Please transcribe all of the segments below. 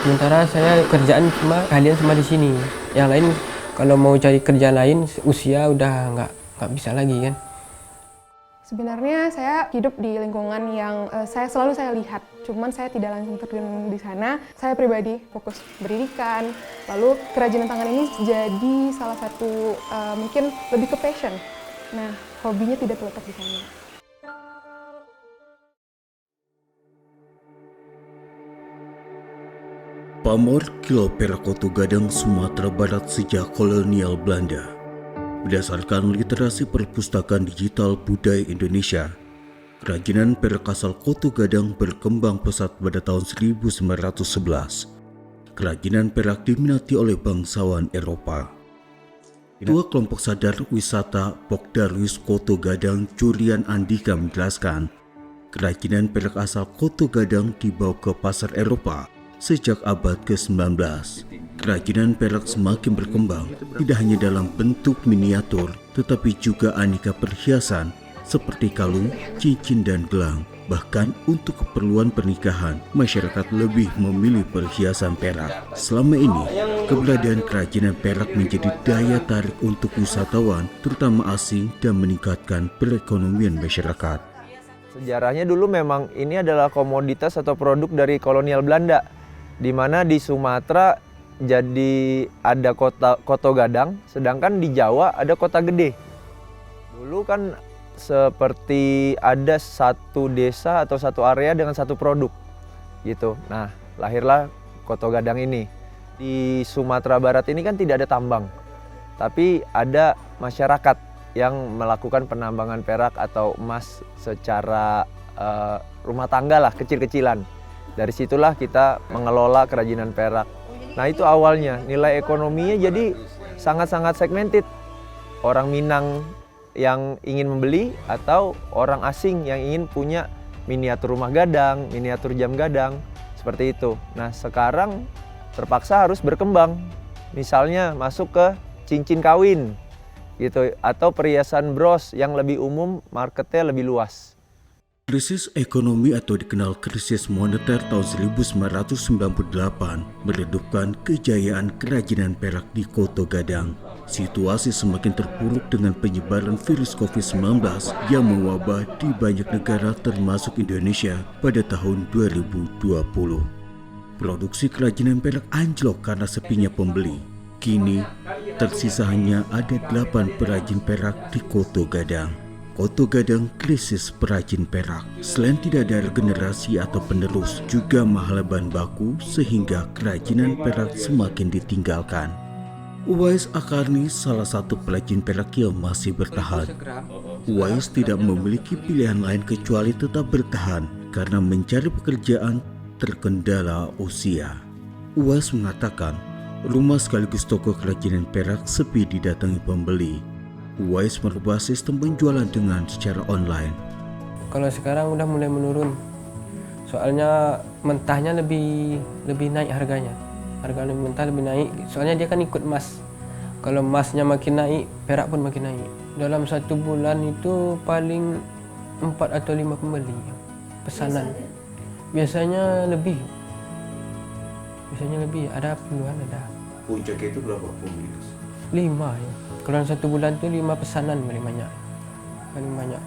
Sementara saya kerjaan cuma kalian cuma di sini. Yang lain kalau mau cari kerja lain usia udah nggak bisa lagi kan. Sebenarnya saya hidup di lingkungan yang selalu saya lihat, cuman saya tidak langsung terjun di sana. Saya pribadi fokus pendidikan, lalu kerajinan tangan ini jadi salah satu mungkin lebih ke passion. Nah, hobinya tidak terletak di sana. Pamor Kilo Perak Kota Gadang, Sumatera Barat sejak kolonial Belanda. Berdasarkan literasi perpustakaan digital budaya Indonesia, kerajinan perak asal Kota Gadang berkembang pesat pada tahun 1911. Kerajinan perak diminati oleh bangsawan Eropa. Ketua Kelompok Sadar Wisata Pokdarwis Kota Gadang, Curian Andika menjelaskan, kerajinan perak asal Kota Gadang dibawa ke pasar Eropa sejak abad ke-19. Kerajinan perak semakin berkembang, tidak hanya dalam bentuk miniatur, tetapi juga aneka perhiasan seperti kalung, cincin, dan gelang. Bahkan untuk keperluan pernikahan, masyarakat lebih memilih perhiasan perak. Selama ini, keberadaan kerajinan perak menjadi daya tarik untuk wisatawan, terutama asing, dan meningkatkan perekonomian masyarakat. Sejarahnya dulu memang ini adalah komoditas atau produk dari kolonial Belanda, di mana di Sumatera jadi ada Kota Gadang, sedangkan di Jawa ada Kota Gede. Dulu kan seperti ada satu desa atau satu area dengan satu produk gitu. Nah, lahirlah Kota Gadang ini. Di Sumatera Barat ini kan tidak ada tambang, tapi ada masyarakat yang melakukan penambangan perak atau emas secara rumah tangga lah, kecil-kecilan. Dari situlah kita mengelola kerajinan perak. Nah, itu awalnya nilai ekonominya jadi sangat-sangat segmented. Orang Minang yang ingin membeli atau orang asing yang ingin punya miniatur rumah gadang, miniatur jam gadang, seperti itu. Nah, sekarang terpaksa harus berkembang. Misalnya masuk ke cincin kawin gitu, atau perhiasan bros yang lebih umum, marketnya lebih luas. Krisis ekonomi atau dikenal krisis moneter tahun 1998 meredupkan kejayaan kerajinan perak di Kota Gadang. Situasi semakin terpuruk dengan penyebaran virus COVID-19 yang mewabah di banyak negara termasuk Indonesia pada tahun 2020. Produksi kerajinan perak anjlok karena sepinya pembeli. Kini, tersisa hanya ada 8 perajin perak di Kota Gadang. Kota Gadang krisis perajin perak. Selain tidak ada generasi atau penerus, juga mahal bahan baku sehingga kerajinan perak semakin ditinggalkan. Uwais Akarni salah satu perajin perak yang masih bertahan. Uwais tidak memiliki pilihan lain kecuali tetap bertahan karena mencari pekerjaan terkendala usia. Uwais mengatakan, rumah sekaligus toko kerajinan perak sepi didatangi pembeli. Uwais merubah sistem penjualan dengan secara online. Kalau sekarang udah mulai menurun, soalnya mentahnya lebih naik harganya. Harga mentah lebih naik, soalnya dia kan ikut emas. Kalau emasnya makin naik, perak pun makin naik. Dalam 1 bulan itu paling 4 atau 5 pembeli pesanan. Biasanya lebih, ada puluhan ada. Puncaknya itu berapa pembeli? 5 ya. Kalau 1 bulan itu 5 pesanan paling banyak.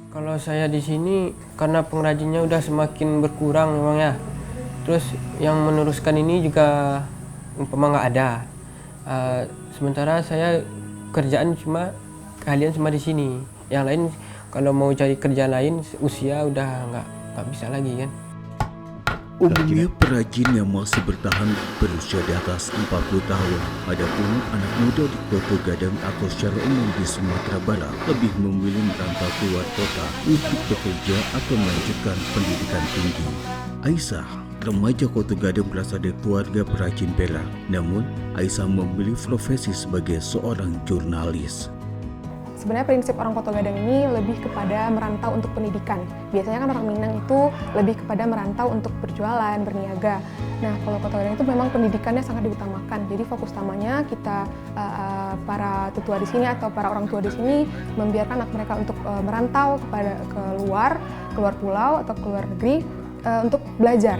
Kalau saya di sini karena pengrajinnya udah semakin berkurang memang ya. Terus yang meneruskan ini juga umpama nggak ada. Sementara saya kerjaan cuma kalian cuma di sini. Yang lain kalau mau cari kerja lain usia udah nggak bisa lagi kan. Umumnya perajin yang masih bertahan berusia di atas 40 tahun. Adapun anak muda di Kota Gadang atau secara umum di Sumatera Barat lebih memilih merantau keluar kota untuk bekerja atau melanjutkan pendidikan tinggi. Aisyah, remaja Kota Gadang, berasal dari keluarga perajin perak. Namun, Aisyah memilih profesi sebagai seorang jurnalis. Sebenarnya prinsip orang Kota Gadang ini lebih kepada merantau untuk pendidikan. Biasanya kan orang Minang itu lebih kepada merantau untuk berjualan, berniaga. Nah, kalau Kota Gadang itu memang pendidikannya sangat diutamakan. Jadi fokus utamanya kita para tetua di sini atau para orang tua di sini membiarkan anak mereka untuk merantau ke luar pulau atau ke luar negeri untuk belajar.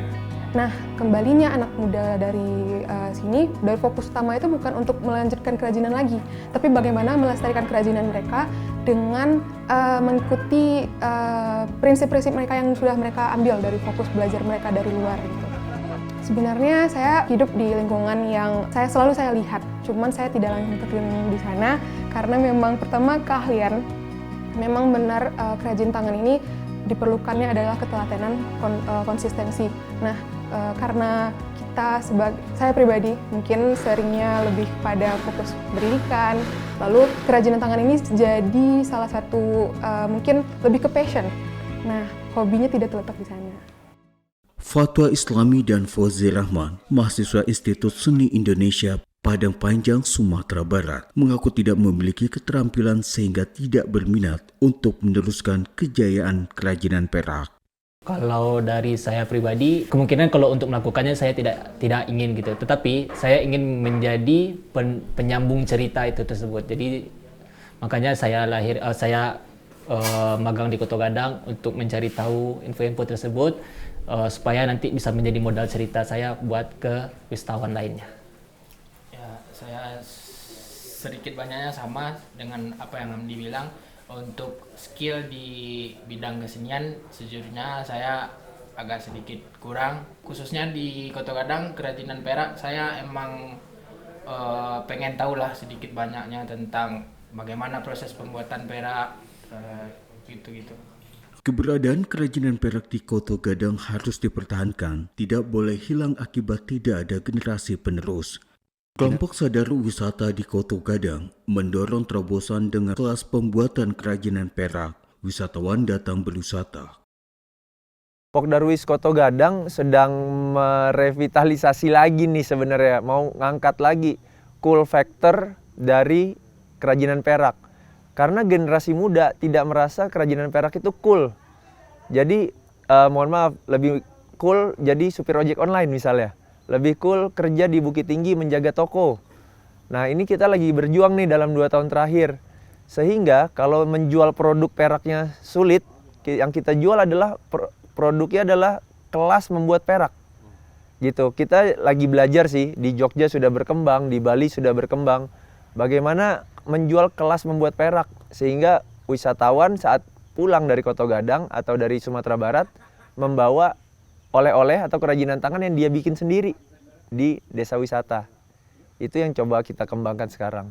Nah, kembalinya anak muda dari sini, dari fokus utama itu bukan untuk melanjutkan kerajinan lagi, tapi bagaimana melestarikan kerajinan mereka dengan mengikuti prinsip-prinsip mereka yang sudah mereka ambil dari fokus belajar mereka dari luar gitu. Sebenarnya saya hidup di lingkungan yang selalu saya lihat, cuman saya tidak langsung terjun di sana karena memang pertama keahlian, memang benar kerajinan tangan ini diperlukannya adalah ketelatenan, konsistensi. Nah, karena saya pribadi mungkin seringnya lebih pada fokus pendidikan, lalu kerajinan tangan ini jadi salah satu mungkin lebih ke passion. Nah, hobinya tidak terletak di sana. Fatwa Islami dan Fauzi Rahman, mahasiswa Institut Seni Indonesia Padang Panjang, Sumatera Barat, mengaku tidak memiliki keterampilan sehingga tidak berminat untuk meneruskan kejayaan kerajinan perak. Kalau dari saya pribadi, kemungkinan kalau untuk melakukannya saya tidak ingin gitu. Tetapi saya ingin menjadi penyambung cerita itu tersebut. Jadi makanya saya magang di Koto Gadang untuk mencari tahu info-info tersebut supaya nanti bisa menjadi modal cerita saya buat ke wisatawan lainnya. Ya, saya sedikit banyaknya sama dengan apa yang dibilang. Untuk skill di bidang kesenian sejujurnya saya agak sedikit kurang, khususnya di Koto Gadang kerajinan perak. Saya emang pengen tahu lah sedikit banyaknya tentang bagaimana proses pembuatan perak, gitu-gitu. Keberadaan kerajinan perak di Koto Gadang harus dipertahankan, tidak boleh hilang akibat tidak ada generasi penerus. Kelompok Sadar Wisata di Koto Gadang mendorong terobosan dengan kelas pembuatan kerajinan perak. Wisatawan datang berwisata. Kelompok Darwis Koto Gadang sedang merevitalisasi lagi nih sebenarnya, mau ngangkat lagi cool factor dari kerajinan perak. Karena generasi muda tidak merasa kerajinan perak itu cool. Jadi mohon maaf, lebih cool jadi supir ojek online misalnya. Lebih cool kerja di Bukit Tinggi menjaga toko. Nah, ini kita lagi berjuang nih dalam 2 tahun terakhir. Sehingga kalau menjual produk peraknya sulit, yang kita jual adalah produknya adalah kelas membuat perak. Gitu. Kita lagi belajar sih, di Jogja sudah berkembang, di Bali sudah berkembang. Bagaimana menjual kelas membuat perak sehingga wisatawan saat pulang dari Koto Gadang atau dari Sumatera Barat membawa oleh-oleh atau kerajinan tangan yang dia bikin sendiri di desa wisata. Itu yang coba kita kembangkan sekarang.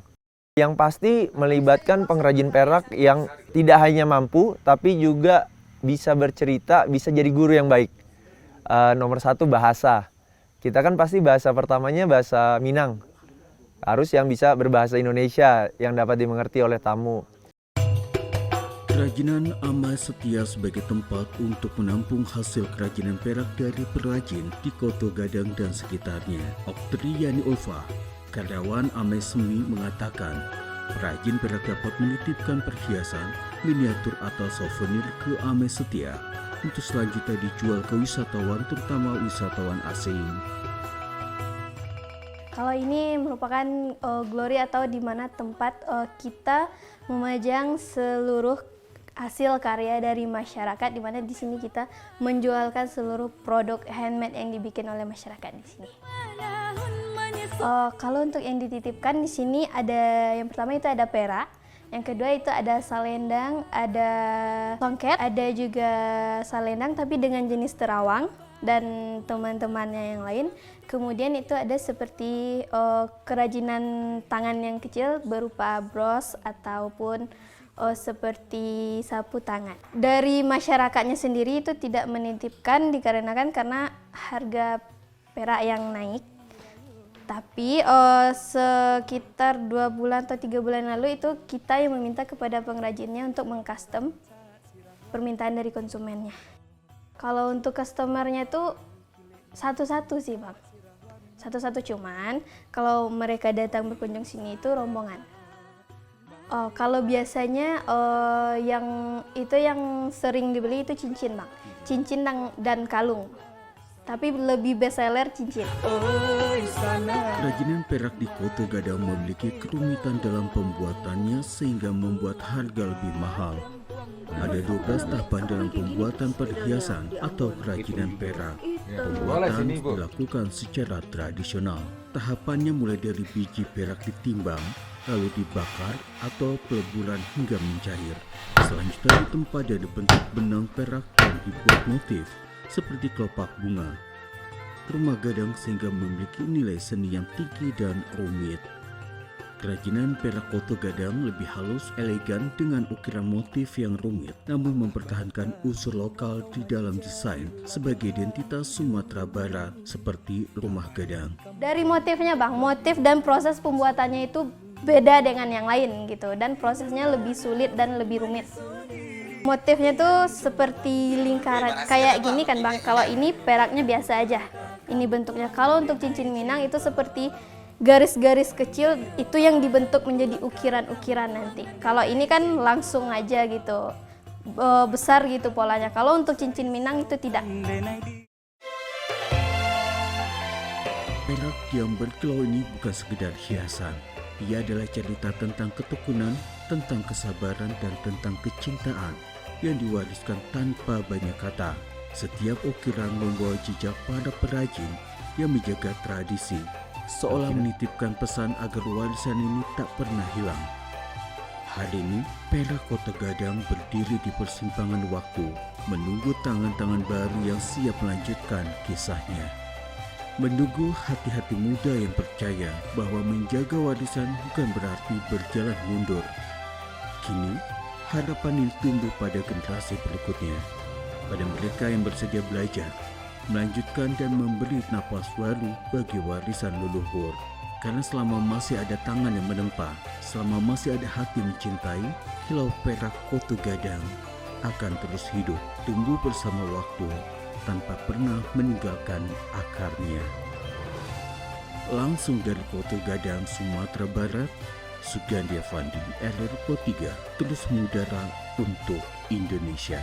Yang pasti melibatkan pengrajin perak yang tidak hanya mampu, tapi juga bisa bercerita, bisa jadi guru yang baik. Nomor 1 bahasa. Kita kan pasti bahasa pertamanya bahasa Minang. Harus yang bisa berbahasa Indonesia, yang dapat dimengerti oleh tamu. Kerajinan Amai Setia sebagai tempat untuk menampung hasil kerajinan perak dari perajin di Koto Gadang dan sekitarnya. Oktriani Ulfa, karyawan Amai Semi, mengatakan perajin perak dapat menitipkan perhiasan, miniatur atau souvenir ke Amai Setia untuk selanjutnya dijual ke wisatawan, terutama wisatawan asing. Kalau ini merupakan glory atau di mana tempat kita memajang seluruh hasil karya dari masyarakat, di mana di sini kita menjualkan seluruh produk handmade yang dibikin oleh masyarakat di sini. Kalau untuk yang dititipkan di sini ada, yang pertama itu ada perak, yang kedua itu ada salendang, ada songket, ada juga salendang tapi dengan jenis terawang dan teman-temannya yang lain. Kemudian itu ada seperti kerajinan tangan yang kecil berupa bros ataupun seperti sapu tangan. Dari masyarakatnya sendiri itu tidak menitipkan dikarenakan karena harga perak yang naik. Tapi sekitar 2 bulan atau 3 bulan lalu itu kita yang meminta kepada pengrajinnya untuk mengcustom permintaan dari konsumennya. Kalau untuk customernya itu satu-satu sih Bang. Satu-satu, cuman kalau mereka datang berkunjung sini itu rombongan. Kalau biasanya yang sering dibeli itu cincin Bang. Cincin dan kalung. Tapi lebih best seller cincin. Kerajinan perak di Koto Gadang memiliki kerumitan dalam pembuatannya sehingga membuat harga lebih mahal. Ada 12 tahapan dalam pembuatan perhiasan atau kerajinan perak. Pembuatan dilakukan secara tradisional. Tahapannya mulai dari biji perak ditimbang, lalu dibakar atau peleburan hingga mencair. Selanjutnya ditempa dan dibentuk benang perak dan dibuat motif seperti kelopak bunga, rumah gadang sehingga memiliki nilai seni yang tinggi dan rumit. Kerajinan perak koto gadang lebih halus, elegan dengan ukiran motif yang rumit, namun mempertahankan unsur lokal di dalam desain sebagai identitas Sumatera Barat seperti rumah gadang. Dari motifnya Bang, motif dan proses pembuatannya itu beda dengan yang lain gitu, dan prosesnya lebih sulit dan lebih rumit. Motifnya tuh seperti lingkaran kayak gini kan Bang, kalau ini peraknya biasa aja, ini bentuknya. Kalau untuk cincin Minang itu seperti garis-garis kecil itu yang dibentuk menjadi ukiran-ukiran nanti. Kalau ini kan langsung aja gitu, besar gitu polanya. Kalau untuk cincin Minang itu tidak. Perak yang berkilau ini bukan sekedar hiasan. Ia adalah cerita tentang ketekunan, tentang kesabaran, dan tentang kecintaan yang diwariskan tanpa banyak kata. Setiap ukiran membawa jejak para perajin yang menjaga tradisi, seolah menitipkan pesan agar warisan ini tak pernah hilang. Hari ini, perak Koto Gadang berdiri di persimpangan waktu, menunggu tangan-tangan baru yang siap melanjutkan kisahnya. Menunggu hati-hati muda yang percaya bahwa menjaga warisan bukan berarti berjalan mundur. Kini, harapan ini tumbuh pada generasi berikutnya, pada mereka yang bersedia belajar, melanjutkan dan memberi napas baru bagi warisan leluhur. Karena selama masih ada tangan yang menempa, selama masih ada hati mencintai, kilau perak Koto Gadang akan terus hidup, tumbuh bersama waktu, tanpa pernah meninggalkan akarnya. Langsung dari Koto Gadang, Sumatera Barat, Sugandi Avandi, RRI Pro 3, terus mengudara untuk Indonesia.